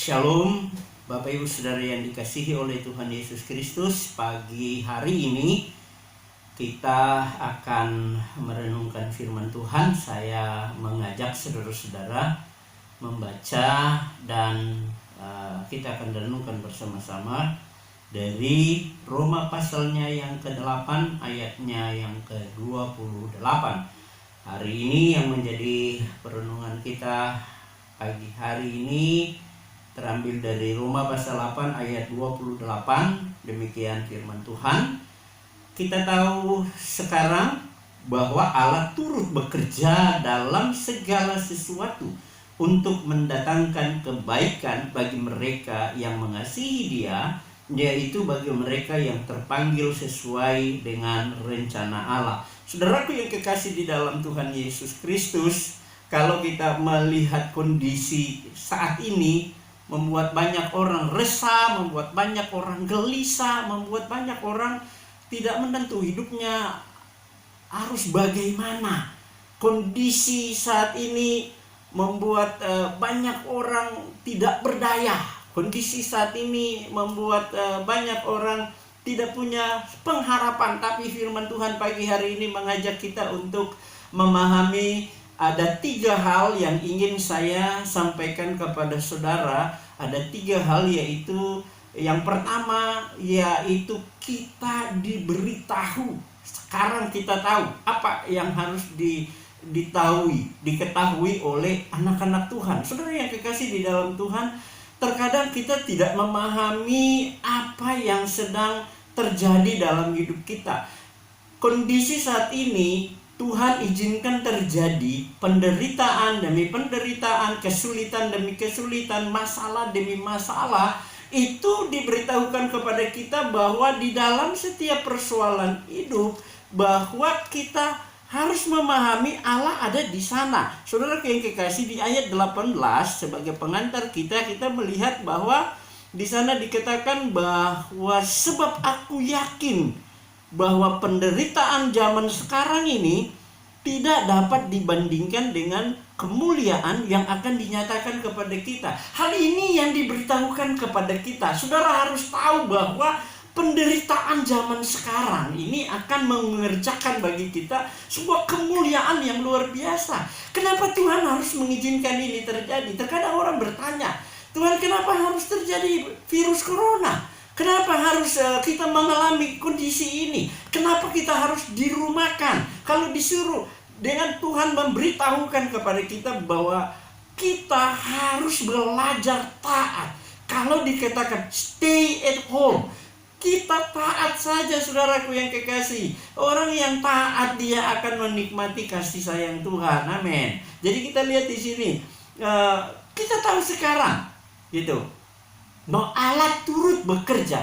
Shalom, Bapak Ibu Saudara yang dikasihi oleh Tuhan Yesus Kristus. Pagi hari ini kita akan merenungkan firman Tuhan. Saya mengajak saudara-saudara membaca dan kita akan renungkan bersama-sama dari Roma pasalnya yang ke-8 ayatnya yang ke-28. Hari ini yang menjadi perenungan kita pagi hari ini terambil dari Roma pasal 8 ayat 28. Demikian firman Tuhan. Kita tahu sekarang bahwa Allah turut bekerja dalam segala sesuatu untuk mendatangkan kebaikan bagi mereka yang mengasihi Dia, yaitu bagi mereka yang terpanggil sesuai dengan rencana Allah. Saudaraku yang kekasih di dalam Tuhan Yesus Kristus, kalau kita melihat kondisi saat ini, membuat banyak orang resah, membuat banyak orang gelisah, membuat banyak orang tidak menentu hidupnya harus bagaimana. Kondisi saat ini membuat banyak orang tidak berdaya. Kondisi saat ini membuat banyak orang tidak punya pengharapan. Tapi firman Tuhan pagi hari ini mengajak kita untuk memahami. Ada 3 hal yang ingin saya sampaikan kepada saudara. Ada 3 hal, yaitu yang pertama yaitu kita diberitahu. Sekarang kita tahu apa yang harus diketahui oleh anak-anak Tuhan. Saudara yang kekasih di dalam Tuhan, terkadang kita tidak memahami apa yang sedang terjadi dalam hidup kita. Kondisi saat ini Tuhan izinkan terjadi penderitaan demi penderitaan, kesulitan demi kesulitan, masalah demi masalah. Itu diberitahukan kepada kita bahwa di dalam setiap persoalan hidup, bahwa kita harus memahami Allah ada di sana. Saudara yang kekasih, di ayat 18 sebagai pengantar kita melihat bahwa di sana dikatakan bahwa sebab aku yakin bahwa penderitaan zaman sekarang ini tidak dapat dibandingkan dengan kemuliaan yang akan dinyatakan kepada kita. Hal ini yang diberitahukan kepada kita. Saudara harus tahu bahwa penderitaan zaman sekarang ini akan mengerjakan bagi kita sebuah kemuliaan yang luar biasa. Kenapa Tuhan harus mengizinkan ini terjadi? Terkadang orang bertanya, Tuhan, kenapa harus terjadi virus corona? Kenapa harus kita mengalami kondisi ini? Kenapa kita harus dirumahkan? Kalau disuruh dengan Tuhan memberitahukan kepada kita bahwa kita harus belajar taat. Kalau dikatakan stay at home, kita taat saja, saudaraku yang kekasih. Orang yang taat dia akan menikmati kasih sayang Tuhan. Amin. Jadi kita lihat di sini, kita tahu sekarang, gitu. Allah turut bekerja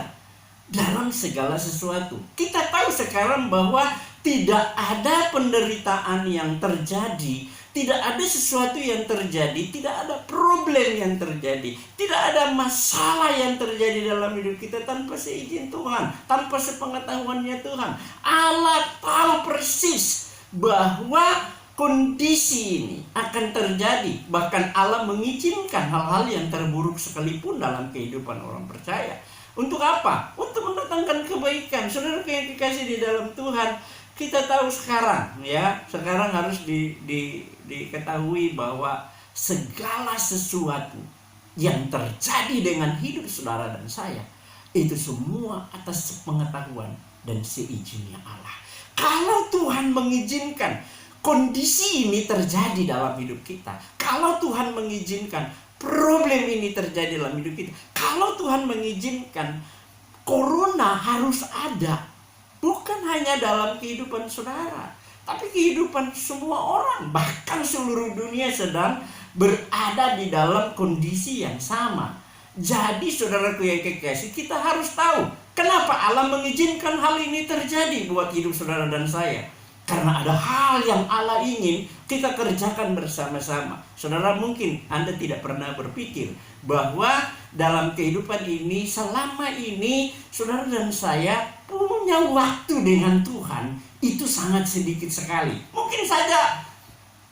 dalam segala sesuatu. Kita tahu sekarang bahwa tidak ada penderitaan yang terjadi, tidak ada sesuatu yang terjadi, tidak ada problem yang terjadi, tidak ada masalah yang terjadi dalam hidup kita tanpa seizin Tuhan, tanpa sepengetahuannya Tuhan. Allah tahu persis bahwa kondisi ini akan terjadi. Bahkan Allah mengizinkan hal-hal yang terburuk sekalipun dalam kehidupan orang percaya. Untuk apa? Untuk mendatangkan kebaikan. Saudara yang dikasih di dalam Tuhan, kita tahu sekarang harus diketahui bahwa segala sesuatu yang terjadi dengan hidup saudara dan saya, itu semua atas pengetahuan dan seizinnya Allah. Kalau Tuhan mengizinkan kondisi ini terjadi dalam hidup kita, kalau Tuhan mengizinkan problem ini terjadi dalam hidup kita, kalau Tuhan mengizinkan corona harus ada, bukan hanya dalam kehidupan saudara, tapi kehidupan semua orang, bahkan seluruh dunia sedang berada di dalam kondisi yang sama. Jadi saudaraku yang kekasih, kita harus tahu kenapa Allah mengizinkan hal ini terjadi buat hidup saudara dan saya. Karena ada hal yang Allah ingin kita kerjakan bersama-sama. Saudara, mungkin Anda tidak pernah berpikir bahwa dalam kehidupan ini, selama ini saudara dan saya punya waktu dengan Tuhan itu sangat sedikit sekali. Mungkin saja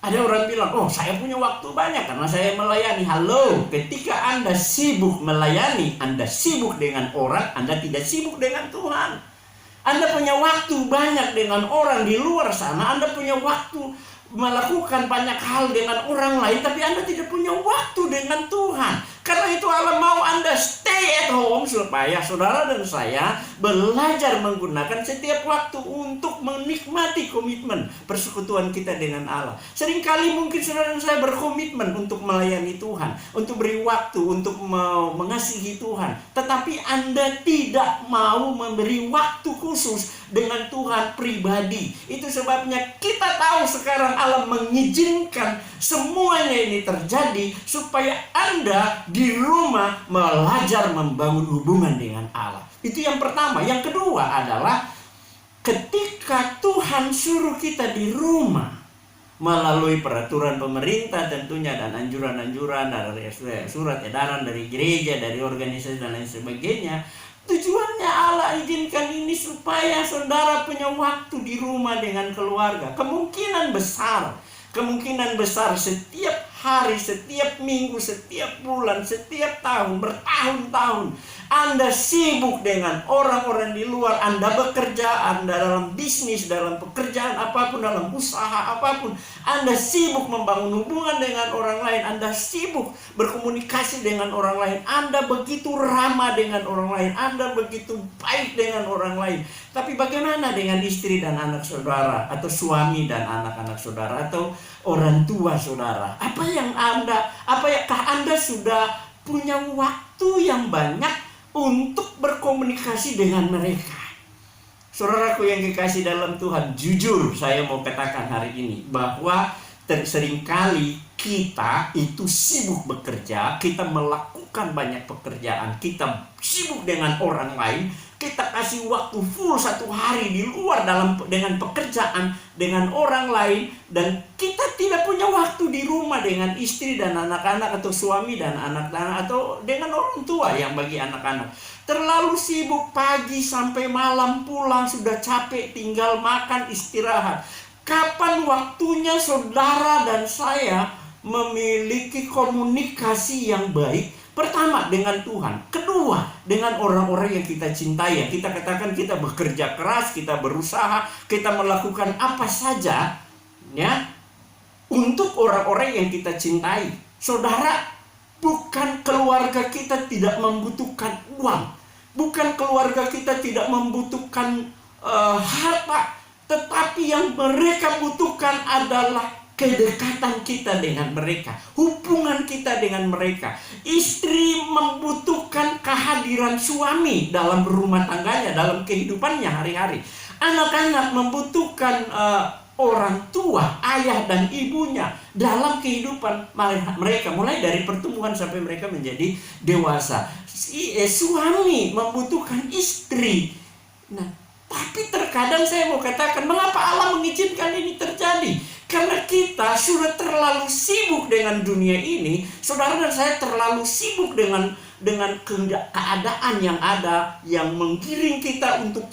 Ada orang bilang, oh saya punya waktu banyak karena saya melayani. Halo, ketika Anda sibuk melayani, Anda sibuk dengan orang, Anda tidak sibuk dengan Tuhan. Anda punya waktu banyak dengan orang di luar sana, Anda punya waktu melakukan banyak hal dengan orang lain, tapi Anda tidak punya waktu dengan Tuhan. Karena itu Allah mau Anda stay at home supaya saudara dan saya belajar menggunakan setiap waktu untuk menikmati komitmen persekutuan kita dengan Allah. Seringkali mungkin saudara dan saya berkomitmen untuk melayani Tuhan, untuk beri waktu, untuk mengasihi Tuhan. Tetapi Anda tidak mau memberi waktu khusus dengan Tuhan pribadi. Itu sebabnya kita tahu sekarang Allah mengizinkan semuanya ini terjadi supaya Anda di rumah belajar membangun hubungan dengan Allah. Itu yang pertama. Yang kedua adalah ketika Tuhan suruh kita di rumah melalui peraturan pemerintah tentunya dan anjuran-anjuran dari surat edaran dari gereja, dari organisasi dan lain sebagainya. Tujuannya Allah izinkan ini supaya saudara punya waktu di rumah dengan keluarga. Kemungkinan besar setiap hari, setiap minggu, setiap bulan, setiap tahun, bertahun-tahun Anda sibuk dengan orang-orang di luar. Anda bekerja, Anda dalam bisnis, dalam pekerjaan apapun, dalam usaha apapun, Anda sibuk membangun hubungan dengan orang lain, Anda sibuk berkomunikasi dengan orang lain, Anda begitu ramah dengan orang lain, Anda begitu baik dengan orang lain. Tapi bagaimana dengan istri dan anak saudara, atau suami dan anak-anak saudara, atau orang tua saudara? Apakah Anda sudah punya waktu yang banyak untuk berkomunikasi dengan mereka? Saudaraku yang dikasih dalam Tuhan, jujur saya mau katakan hari ini bahwa seringkali kita itu sibuk bekerja, kita melakukan banyak pekerjaan, kita sibuk dengan orang lain, kita kasih waktu full satu hari di luar dengan pekerjaan, dengan orang lain, dan kita tidak punya waktu di rumah dengan istri dan anak-anak, atau suami dan anak-anak, atau dengan orang tua yang bagi anak-anak. Terlalu sibuk pagi sampai malam, pulang sudah capek, tinggal makan, istirahat. Kapan waktunya saudara dan saya memiliki komunikasi yang baik? Pertama, dengan Tuhan. Kedua, dengan orang-orang yang kita cintai. Yang kita katakan kita bekerja keras, kita berusaha, kita melakukan apa saja ya untuk orang-orang yang kita cintai. Saudara, bukan keluarga kita tidak membutuhkan uang. Bukan keluarga kita tidak membutuhkan harta. Tetapi yang mereka butuhkan adalah kedekatan kita dengan mereka, hubungan kita dengan mereka. Istri membutuhkan kehadiran suami dalam rumah tangganya, dalam kehidupannya hari-hari. Anak-anak membutuhkan orang tua, ayah dan ibunya dalam kehidupan mereka, mulai dari pertumbuhan sampai mereka menjadi dewasa. Suami membutuhkan istri. Nah, tapi terkadang saya mau katakan, mengapa Allah mengizinkan ini terjadi? Karena kita sudah terlalu sibuk dengan dunia ini. Saudara dan saya terlalu sibuk dengan keadaan yang ada, yang menggiring kita untuk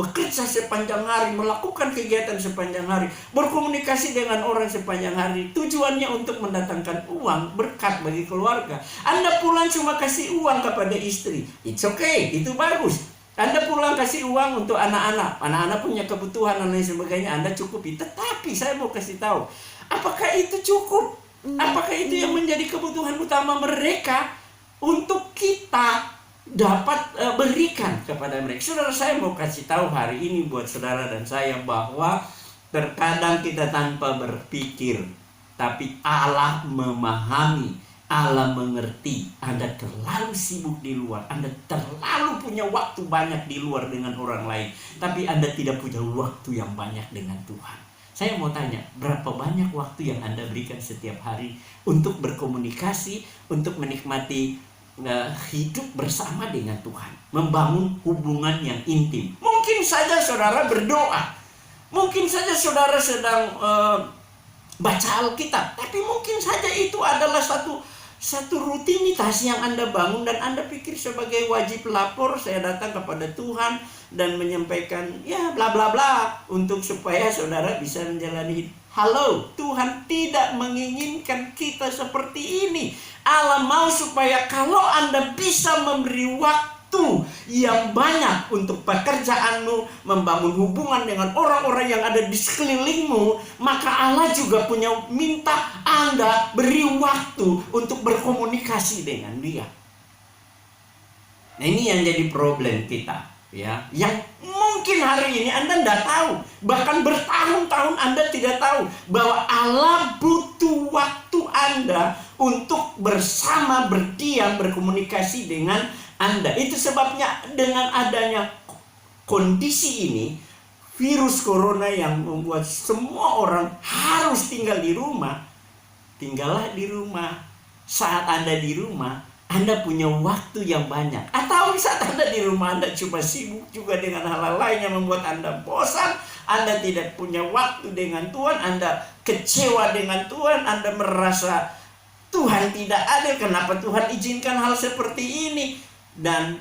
bekerja sepanjang hari, melakukan kegiatan sepanjang hari, berkomunikasi dengan orang sepanjang hari. Tujuannya untuk mendatangkan uang, berkat bagi keluarga. Anda pulang cuma kasih uang kepada istri, it's okay, itu bagus. Anda pulang kasih uang untuk anak-anak punya kebutuhan dan lain sebagainya, Anda cukupi. Tetapi saya mau kasih tahu, apakah itu cukup? Apakah itu yang menjadi kebutuhan utama mereka untuk kita dapat berikan kepada mereka? Saudara, saya mau kasih tahu hari ini buat saudara dan saya bahwa terkadang kita tanpa berpikir, tapi Allah memahami, Allah mengerti. Anda terlalu sibuk di luar, Anda terlalu punya waktu banyak di luar dengan orang lain, tapi Anda tidak punya waktu yang banyak dengan Tuhan. Saya mau tanya, berapa banyak waktu yang Anda berikan setiap hari untuk berkomunikasi, untuk menikmati hidup bersama dengan Tuhan, membangun hubungan yang intim? Mungkin saja saudara berdoa, mungkin saja saudara sedang baca Alkitab, tapi mungkin saja itu adalah satu rutinitas yang Anda bangun dan Anda pikir sebagai wajib lapor, saya datang kepada Tuhan dan menyampaikan ya bla bla bla untuk supaya saudara bisa menjalani hidup. Halo, Tuhan tidak menginginkan kita seperti ini. Allah mau supaya kalau Anda bisa memberi waktu yang banyak untuk pekerjaanmu, membangun hubungan dengan orang-orang yang ada di sekelilingmu, maka Allah juga punya minta Anda beri waktu untuk berkomunikasi dengan Dia. Nah, ini yang jadi problem kita, ya. Yang mungkin hari ini Anda tidak tahu, bahkan bertahun-tahun Anda tidak tahu bahwa Allah butuh waktu Anda untuk bersama, berdiam, berkomunikasi dengan Anda. Itu sebabnya dengan adanya kondisi ini, virus corona yang membuat semua orang harus tinggal di rumah, tinggallah di rumah. Saat Anda di rumah, Anda punya waktu yang banyak. Atau saat Anda di rumah, Anda cuma sibuk juga dengan hal-hal lain yang membuat Anda bosan. Anda tidak punya waktu dengan Tuhan. Anda kecewa dengan Tuhan. Anda merasa Tuhan tidak adil. Kenapa Tuhan izinkan hal seperti ini? Dan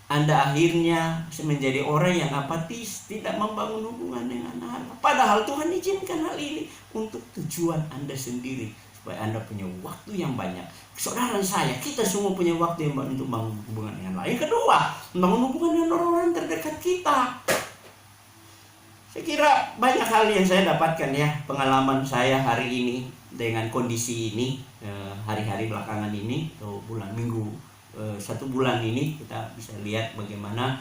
Anda akhirnya menjadi orang yang apatis, tidak membangun hubungan dengan Allah. Padahal Tuhan izinkan hal ini untuk tujuan Anda sendiri, supaya Anda punya waktu yang banyak. Saudara saya, kita semua punya waktu yang banyak untuk membangun hubungan dengan Allah. Yang kedua, membangun hubungan dengan orang-orang terdekat kita. Saya kira banyak hal yang saya dapatkan, ya, pengalaman saya hari ini dengan kondisi ini, hari-hari belakangan ini, atau bulan minggu, 1 bulan ini, kita bisa lihat bagaimana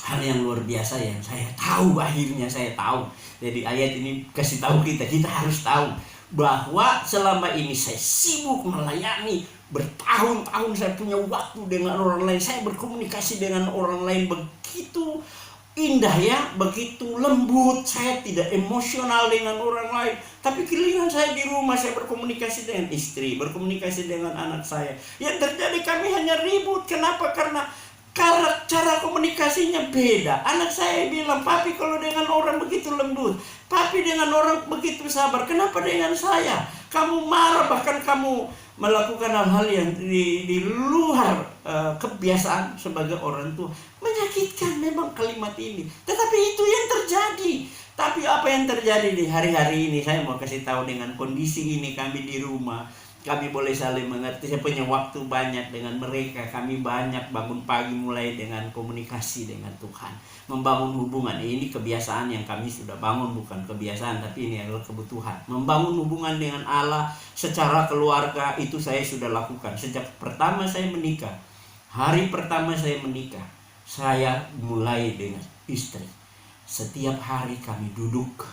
hal yang luar biasa yang saya tahu. Akhirnya saya tahu. Jadi ayat ini kasih tahu kita harus tahu bahwa selama ini saya sibuk melayani, bertahun-tahun saya punya waktu dengan orang lain, saya berkomunikasi dengan orang lain begitu indah, ya, begitu lembut, saya tidak emosional dengan orang lain. Tapi giliran saya di rumah, saya berkomunikasi dengan istri, berkomunikasi dengan anak saya, yang terjadi kami hanya ribut. Kenapa? Karena cara komunikasinya beda. Anak saya bilang, "Papi kalau dengan orang begitu lembut, papi dengan orang begitu sabar, kenapa dengan saya kamu marah, bahkan kamu melakukan hal-hal yang di luar kebiasaan sebagai orang tua." Menyakitkan memang kalimat ini, tetapi itu yang terjadi. Tapi apa yang terjadi di hari-hari ini? Saya mau kasih tahu, dengan kondisi ini kami di rumah, kami boleh saling mengerti. Saya punya waktu banyak dengan mereka. Kami banyak bangun pagi mulai dengan komunikasi dengan Tuhan, membangun hubungan. Ini kebiasaan yang kami sudah bangun, bukan kebiasaan, tapi ini adalah kebutuhan. Membangun hubungan dengan Allah secara keluarga itu saya sudah lakukan sejak pertama saya menikah. Hari pertama saya menikah, saya mulai dengan istri. Setiap hari kami duduk,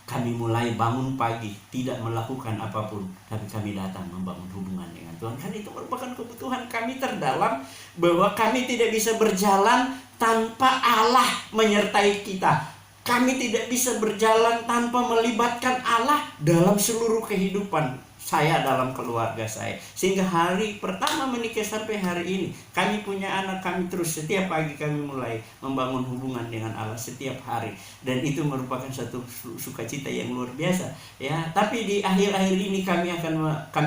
kami mulai bangun pagi, tidak melakukan apapun, tapi kami datang membangun hubungan dengan Tuhan. Karena itu merupakan kebutuhan kami terdalam, bahwa kami tidak bisa berjalan tanpa Allah menyertai kita. Kami tidak bisa berjalan tanpa melibatkan Allah dalam seluruh kehidupan saya, dalam keluarga saya. Sehingga hari pertama menikah sampai hari ini, kami punya anak, kami terus setiap pagi kami mulai membangun hubungan dengan Allah setiap hari. Dan itu merupakan satu sukacita yang luar biasa, ya. Tapi di akhir-akhir ini kami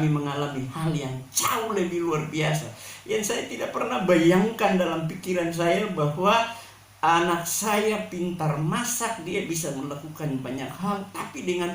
mengalami hal yang jauh lebih luar biasa, yang saya tidak pernah bayangkan dalam pikiran saya, bahwa anak saya pintar masak, dia bisa melakukan banyak hal. Tapi dengan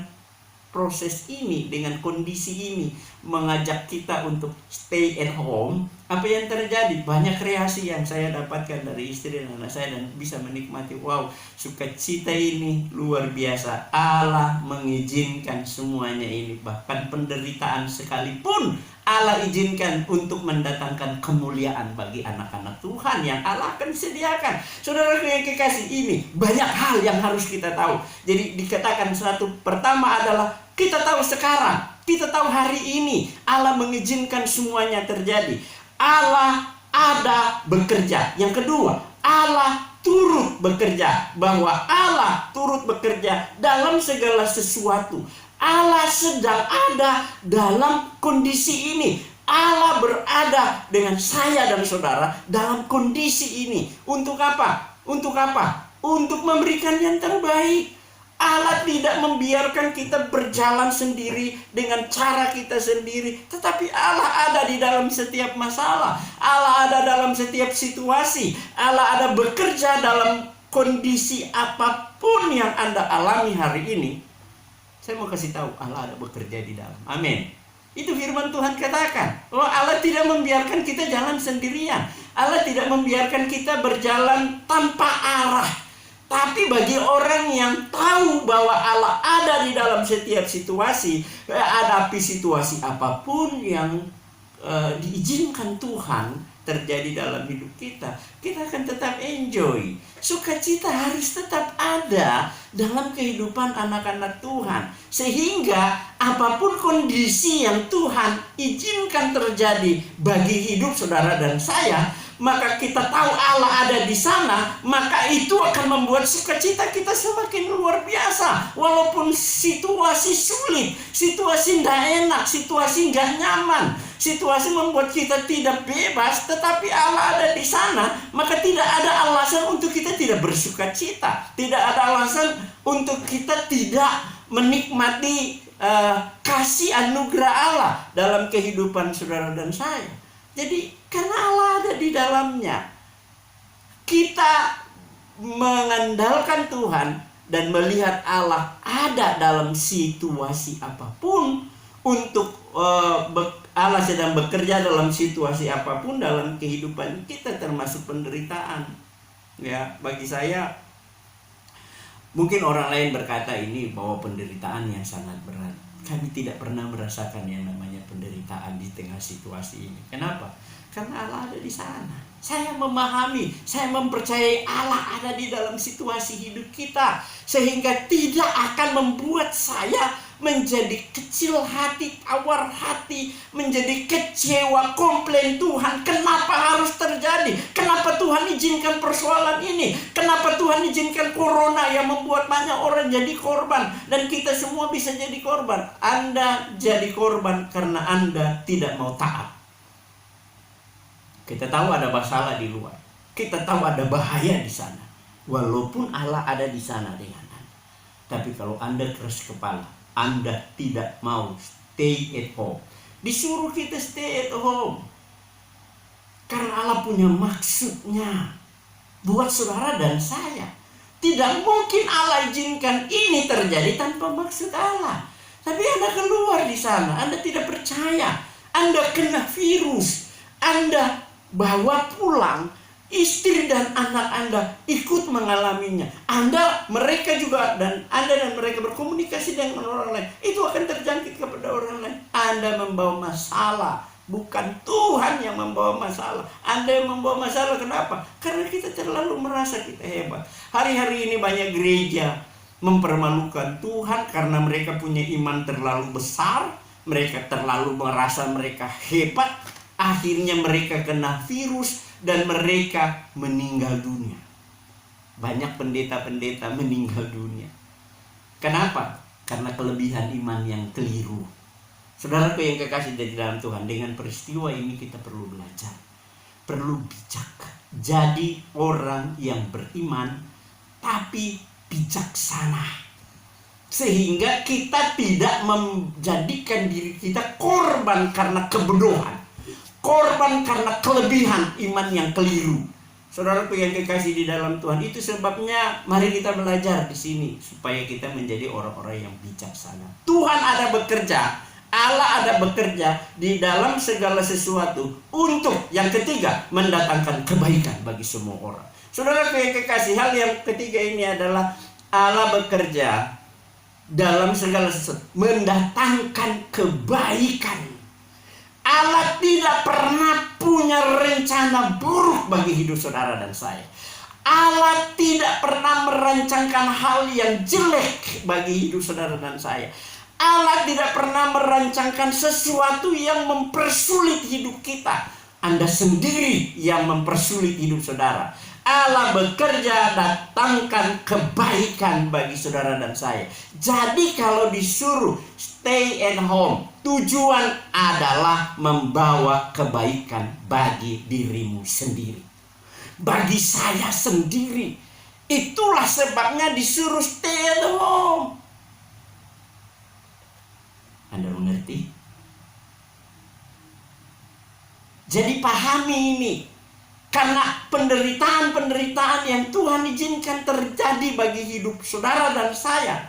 proses ini, dengan kondisi ini, mengajak kita untuk stay at home, apa yang terjadi? Banyak kreasi yang saya dapatkan dari istri dan anak saya, dan bisa menikmati. Wow, sukacita ini luar biasa. Allah mengizinkan semuanya ini, bahkan penderitaan sekalipun Allah izinkan untuk mendatangkan kemuliaan bagi anak-anak Tuhan yang Allah akan sediakan. Saudara yang kekasih, ini banyak hal yang harus kita tahu. Jadi dikatakan satu pertama adalah kita tahu sekarang, kita tahu hari ini Allah mengizinkan semuanya terjadi. Allah ada bekerja. Yang kedua, Allah turut bekerja, bahwa Allah turut bekerja dalam segala sesuatu. Allah sedang ada dalam kondisi ini. Allah berada dengan saya dan saudara dalam kondisi ini. Untuk apa? Untuk apa? Untuk memberikan yang terbaik. Allah tidak membiarkan kita berjalan sendiri dengan cara kita sendiri, tetapi Allah ada di dalam setiap masalah. Allah ada dalam setiap situasi. Allah ada bekerja dalam kondisi apapun yang Anda alami hari ini. Saya mau kasih tahu, Allah ada bekerja di dalam. Amin. Itu firman Tuhan katakan. Oh, Allah tidak membiarkan kita jalan sendirian. Allah tidak membiarkan kita berjalan tanpa arah. Tapi bagi orang yang tahu bahwa Allah ada di dalam setiap situasi, hadapi situasi apapun yang diizinkan Tuhan terjadi dalam hidup kita, kita akan tetap enjoy. Sukacita harus tetap ada dalam kehidupan anak-anak Tuhan. Sehingga apapun kondisi yang Tuhan izinkan terjadi bagi hidup saudara dan saya, maka kita tahu Allah ada di sana, maka itu akan membuat sukacita kita semakin luar biasa. Walaupun situasi sulit, situasi tidak enak, situasi nggak nyaman, situasi membuat kita tidak bebas, tetapi Allah ada di sana, maka tidak ada alasan untuk kita tidak bersukacita. Tidak ada alasan untuk kita tidak menikmati kasih anugerah Allah dalam kehidupan saudara dan saya. Jadi karena Allah ada di dalamnya, kita mengandalkan Tuhan dan melihat Allah ada dalam situasi apapun. Untuk Allah sedang bekerja dalam situasi apapun dalam kehidupan kita, termasuk penderitaan. Ya, bagi saya mungkin orang lain berkata ini bahwa penderitaan yang sangat berat. Kami tidak pernah merasakan yang namanya penderitaan di tengah situasi ini. Kenapa? Karena Allah ada di sana. Saya memahami, saya mempercayai Allah ada di dalam situasi hidup kita, sehingga tidak akan membuat saya menjadi kecil hati, tawar hati, menjadi kecewa, komplain Tuhan. Kenapa harus terjadi? Kenapa Tuhan izinkan persoalan ini? Kenapa Tuhan izinkan corona yang membuat banyak orang jadi korban dan kita semua bisa jadi korban? Anda jadi korban karena Anda tidak mau taat. Kita tahu ada masalah di luar, kita tahu ada bahaya di sana, walaupun Allah ada di sana dengan Anda. Tapi kalau Anda keras kepala, Anda tidak mau stay at home, disuruh kita stay at home, karena Allah punya maksudnya buat saudara dan saya. Tidak mungkin Allah izinkan ini terjadi tanpa maksud Allah. Tapi Anda keluar di sana, Anda tidak percaya, Anda kena virus, Anda bawa pulang, istri dan anak Anda ikut mengalaminya. Mereka juga, dan Anda dan mereka berkomunikasi dengan orang lain, itu akan terjangkit kepada orang lain. Anda membawa masalah, bukan Tuhan yang membawa masalah. Anda yang membawa masalah. Kenapa? Karena kita terlalu merasa kita hebat. Hari-hari ini banyak gereja mempermalukan Tuhan karena mereka punya iman terlalu besar. Mereka terlalu merasa mereka hebat. Akhirnya mereka kena virus dan mereka meninggal dunia. Banyak pendeta-pendeta meninggal dunia. Kenapa? Karena kelebihan iman yang keliru. Saudaraku yang kekasih di dalam Tuhan, dengan peristiwa ini kita perlu belajar, perlu bijak. Jadi orang yang beriman tapi bijaksana, sehingga kita tidak menjadikan diri kita korban karena kebodohan, korban karena kelebihan iman yang keliru. Saudaraku yang kekasih di dalam Tuhan, itu sebabnya mari kita belajar di sini supaya kita menjadi orang-orang yang bijaksana. Tuhan ada bekerja, Allah ada bekerja di dalam segala sesuatu untuk yang ketiga, mendatangkan kebaikan bagi semua orang. Saudaraku yang kekasih, hal yang ketiga ini adalah Allah bekerja dalam segala sesuatu, mendatangkan kebaikan. Allah tidak pernah punya rencana buruk bagi hidup saudara dan saya. Allah tidak pernah merancangkan hal yang jelek bagi hidup saudara dan saya. Allah tidak pernah merancangkan sesuatu yang mempersulit hidup kita. Anda sendiri yang mempersulit hidup saudara. Allah bekerja datangkan kebaikan bagi saudara dan saya. Jadi kalau disuruh stay at home, tujuan adalah membawa kebaikan bagi dirimu sendiri, bagi saya sendiri. Itulah sebabnya disuruh stay at home. Anda mengerti? Jadi pahami ini. Karena penderitaan-penderitaan yang Tuhan izinkan terjadi bagi hidup saudara dan saya,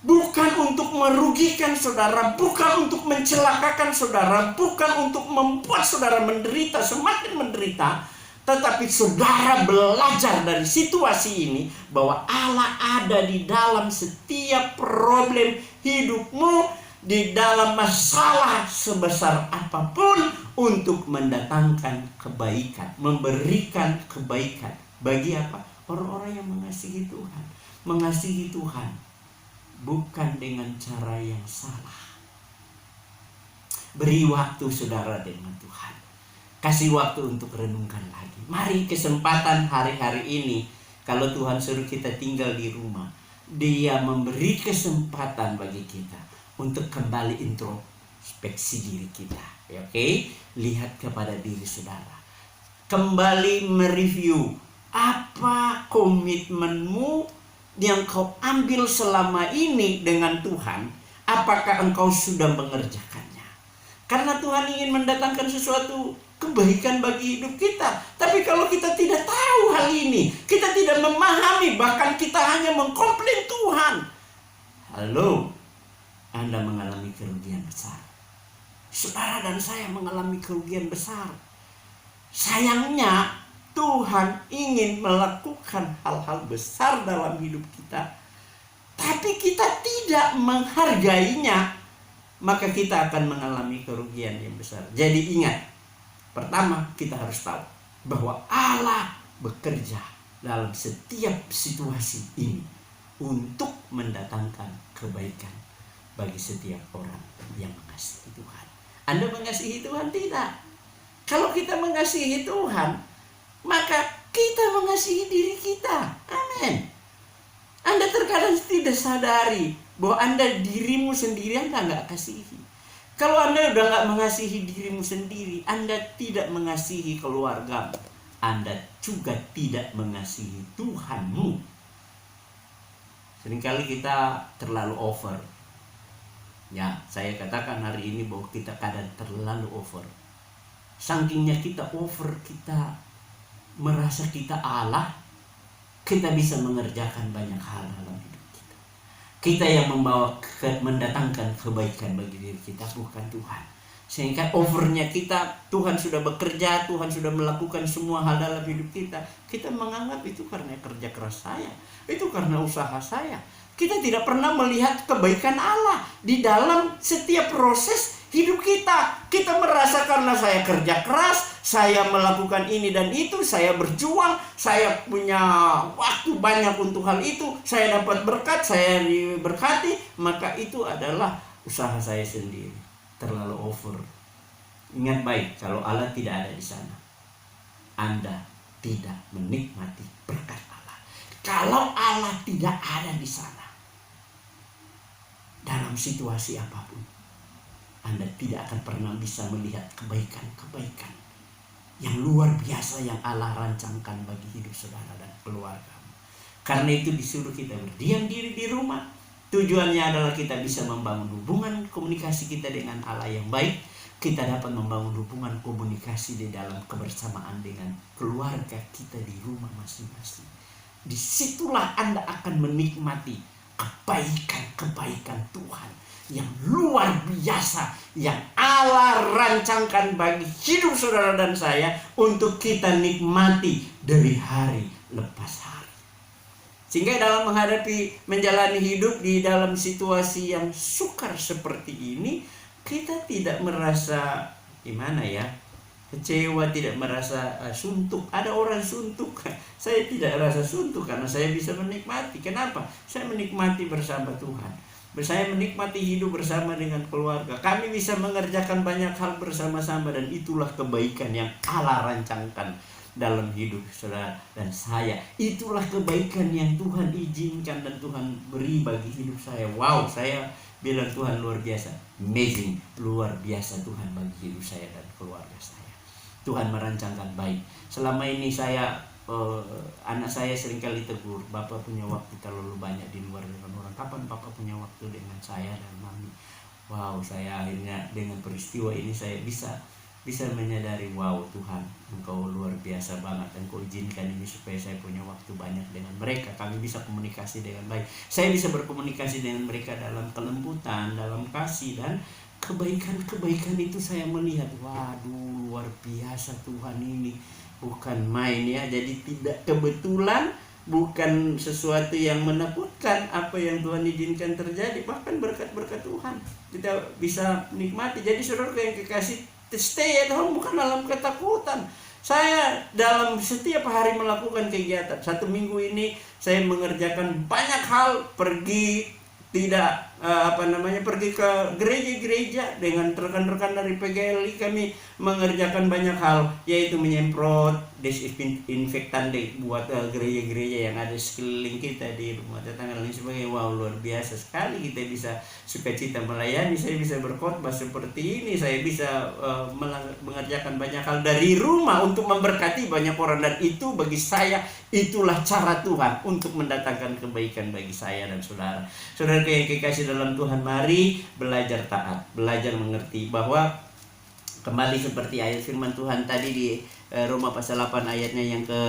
bukan untuk merugikan saudara, bukan untuk mencelakakan saudara, bukan untuk membuat saudara menderita, semakin menderita. Tetapi saudara belajar dari situasi ini bahwa Allah ada di dalam setiap problem hidupmu, di dalam masalah sebesar apapun, untuk mendatangkan kebaikan, memberikan kebaikan. Bagi apa? Orang-orang yang mengasihi Tuhan. Mengasihi Tuhan bukan dengan cara yang salah. Beri waktu saudara dengan Tuhan. Kasih waktu untuk renungkan lagi. Mari kesempatan hari-hari ini, kalau Tuhan suruh kita tinggal di rumah, Dia memberi kesempatan bagi kita untuk kembali introspeksi diri kita. Oke? Lihat kepada diri saudara. Kembali mereview apa komitmenmu yang kau ambil selama ini dengan Tuhan. Apakah engkau sudah mengerjakannya? Karena Tuhan ingin mendatangkan sesuatu kebaikan bagi hidup kita. Tapi kalau kita tidak tahu hal ini, kita tidak memahami, bahkan kita hanya mengkomplain Tuhan, halo, Anda mengalami kerugian besar. Saudara dan saya mengalami kerugian besar. Sayangnya Tuhan ingin melakukan hal-hal besar dalam hidup kita, tapi kita tidak menghargainya, maka kita akan mengalami kerugian yang besar. Jadi ingat, pertama, kita harus tahu bahwa Allah bekerja dalam setiap situasi ini untuk mendatangkan kebaikan bagi setiap orang yang mengasihi Tuhan. Anda mengasihi Tuhan? Tidak. Kalau kita mengasihi Tuhan, maka kita mengasihi diri kita. Amin. Anda terkadang tidak sadari bahwa Anda dirimu sendiri Anda nggak kasihi. Kalau Anda udah gak mengasihi dirimu sendiri, Anda tidak mengasihi keluargamu, Anda juga tidak mengasihi Tuhanmu. Seringkali kita terlalu over. Ya, saya katakan hari ini bahwa kita kadang terlalu over. Sakingnya kita over, kita merasa kita Allah, kita bisa mengerjakan banyak hal dalam hidup. Kita yang mendatangkan kebaikan bagi diri kita, bukan Tuhan. Sehingga overnya kita, Tuhan sudah bekerja, Tuhan sudah melakukan semua hal dalam hidup kita. Kita menganggap itu karena kerja keras saya, itu karena usaha saya. Kita tidak pernah melihat kebaikan Allah di dalam setiap proses hidup kita. Kita merasa karena saya kerja keras, saya melakukan ini dan itu, saya berjuang, saya punya waktu banyak untuk hal itu, saya dapat berkat, saya diberkati, maka itu adalah usaha saya sendiri. Terlalu over. Ingat baik, kalau Allah tidak ada di sana, Anda tidak menikmati berkat Allah. Kalau Allah tidak ada di sana, dalam situasi apapun, Anda tidak akan pernah bisa melihat kebaikan-kebaikan yang luar biasa yang Allah rancangkan bagi hidup saudara dan keluarga. Karena itu disuruh kita berdiam diri di rumah. Tujuannya adalah kita bisa membangun hubungan komunikasi kita dengan Allah yang baik. Kita dapat membangun hubungan komunikasi di dalam kebersamaan dengan keluarga kita di rumah masing-masing. Disitulah Anda akan menikmati kebaikan-kebaikan Tuhan yang luar biasa yang Allah rancangkan bagi hidup saudara dan saya untuk kita nikmati dari hari lepas hari. Sehingga dalam menjalani hidup di dalam situasi yang sukar seperti ini, kita tidak merasa kecewa, tidak merasa suntuk. Ada orang suntuk, saya tidak rasa suntuk karena saya bisa menikmati. Kenapa? Saya menikmati bersama Tuhan. Saya menikmati hidup bersama dengan keluarga. Kami bisa mengerjakan banyak hal bersama-sama, dan itulah kebaikan yang Allah rancangkan dalam hidup saudara dan saya. Itulah kebaikan yang Tuhan izinkan dan Tuhan beri bagi hidup saya. Wow, saya bilang Tuhan luar biasa, amazing, luar biasa Tuhan bagi hidup saya dan keluarga saya. Tuhan merancangkan baik. Selama ini anak saya seringkali tegur, Bapak punya waktu terlalu banyak di luar dengan orang. Kapan Bapak punya waktu dengan saya dan Mami? Wow, saya akhirnya dengan peristiwa ini saya bisa bisa menyadari, wow Tuhan, Engkau luar biasa banget, Engkau izinkan ini supaya saya punya waktu banyak dengan mereka. Kami bisa komunikasi dengan baik. Saya bisa berkomunikasi dengan mereka dalam kelembutan, dalam kasih, dan kebaikan-kebaikan itu saya melihat, waduh luar biasa Tuhan ini. Bukan main ya, jadi tidak kebetulan, bukan sesuatu yang menakutkan apa yang Tuhan izinkan terjadi, bahkan berkat-berkat Tuhan kita bisa nikmati. Jadi saudara yang kekasih, stay at home bukan dalam ketakutan. Saya dalam setiap hari melakukan kegiatan. 1 minggu ini saya mengerjakan banyak hal, pergi pergi ke gereja-gereja dengan rekan-rekan dari PGLI. Kami mengerjakan banyak hal, yaitu menyemprot disinfektan buat gereja-gereja yang ada sekeliling kita di rumah tetangga dan lain sebagainya. Wow, luar biasa sekali kita bisa sukacita melayani. Saya bisa berkhotbah seperti ini, saya bisa mengerjakan banyak hal dari rumah untuk memberkati banyak orang, dan itu bagi saya itulah cara Tuhan untuk mendatangkan kebaikan bagi saya dan saudara. Saudara yang kekasih dalam Tuhan, mari belajar taat, belajar mengerti bahwa kembali seperti ayat firman Tuhan tadi di Roma pasal 8 ayatnya yang ke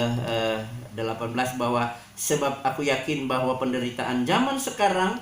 18, bahwa sebab aku yakin bahwa penderitaan zaman sekarang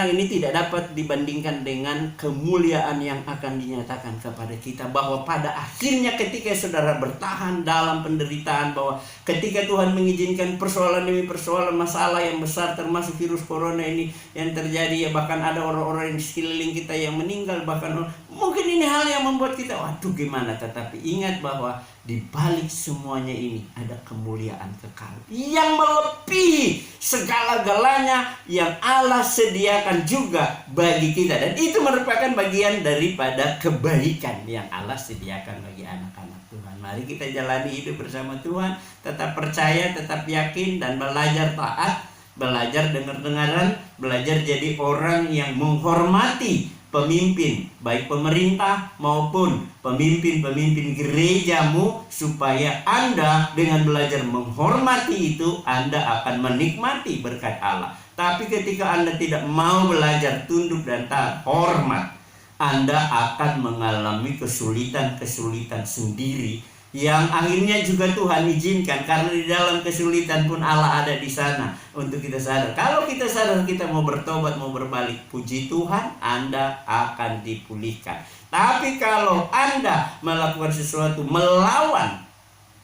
ini tidak dapat dibandingkan dengan kemuliaan yang akan dinyatakan kepada kita. Bahwa pada akhirnya ketika saudara bertahan dalam penderitaan, bahwa ketika Tuhan mengizinkan persoalan demi persoalan, masalah yang besar termasuk virus corona ini yang terjadi, ya bahkan ada orang-orang yang sekeliling kita yang meninggal, bahkan mungkin ini hal yang membuat kita waduh gimana, tetapi ingat bahwa di balik semuanya ini ada kemuliaan kekal yang melebihi segala-galanya yang Allah sediakan juga bagi kita, dan itu merupakan bagian daripada kebaikan yang Allah sediakan bagi anak-anak Tuhan. Mari kita jalani hidup bersama Tuhan, tetap percaya, tetap yakin, dan belajar taat, belajar dengar-dengaran, belajar jadi orang yang menghormati pemimpin, baik pemerintah maupun pemimpin-pemimpin gerejamu, supaya Anda dengan belajar menghormati itu, Anda akan menikmati berkat Allah. Tapi ketika Anda tidak mau belajar tunduk dan taat hormat, Anda akan mengalami kesulitan-kesulitan sendiri, yang akhirnya juga Tuhan izinkan, karena di dalam kesulitan pun Allah ada di sana untuk kita sadar. Kalau kita sadar, kita mau bertobat, mau berbalik, puji Tuhan, Anda akan dipulihkan. Tapi kalau Anda melakukan sesuatu melawan,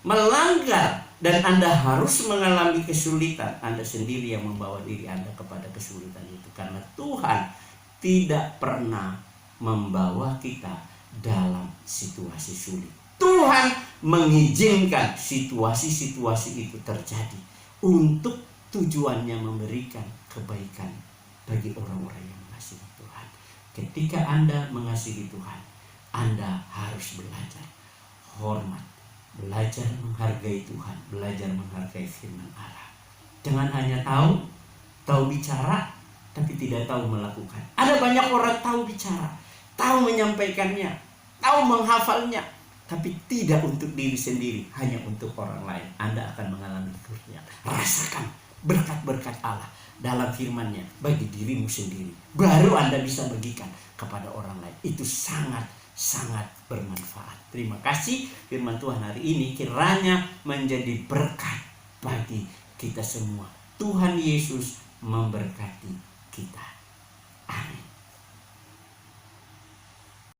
melanggar, dan Anda harus mengalami kesulitan, Anda sendiri yang membawa diri Anda kepada kesulitan itu, karena Tuhan tidak pernah membawa kita dalam situasi sulit. Tuhan mengizinkan situasi-situasi itu terjadi untuk tujuannya memberikan kebaikan bagi orang-orang yang mengasihi Tuhan. Ketika Anda mengasihi Tuhan, Anda harus belajar hormat, belajar menghargai Tuhan, belajar menghargai firman Allah. Jangan hanya tahu bicara, tapi tidak tahu melakukan. Ada banyak orang tahu bicara, tahu menyampaikannya, tahu menghafalnya, tapi tidak untuk diri sendiri, hanya untuk orang lain. Anda akan mengalami kerugian. Rasakan berkat-berkat Allah dalam firman-Nya bagi dirimu sendiri, baru Anda bisa bagikan kepada orang lain. Itu sangat-sangat bermanfaat. Terima kasih firman Tuhan hari ini kiranya menjadi berkat bagi kita semua. Tuhan Yesus memberkati kita.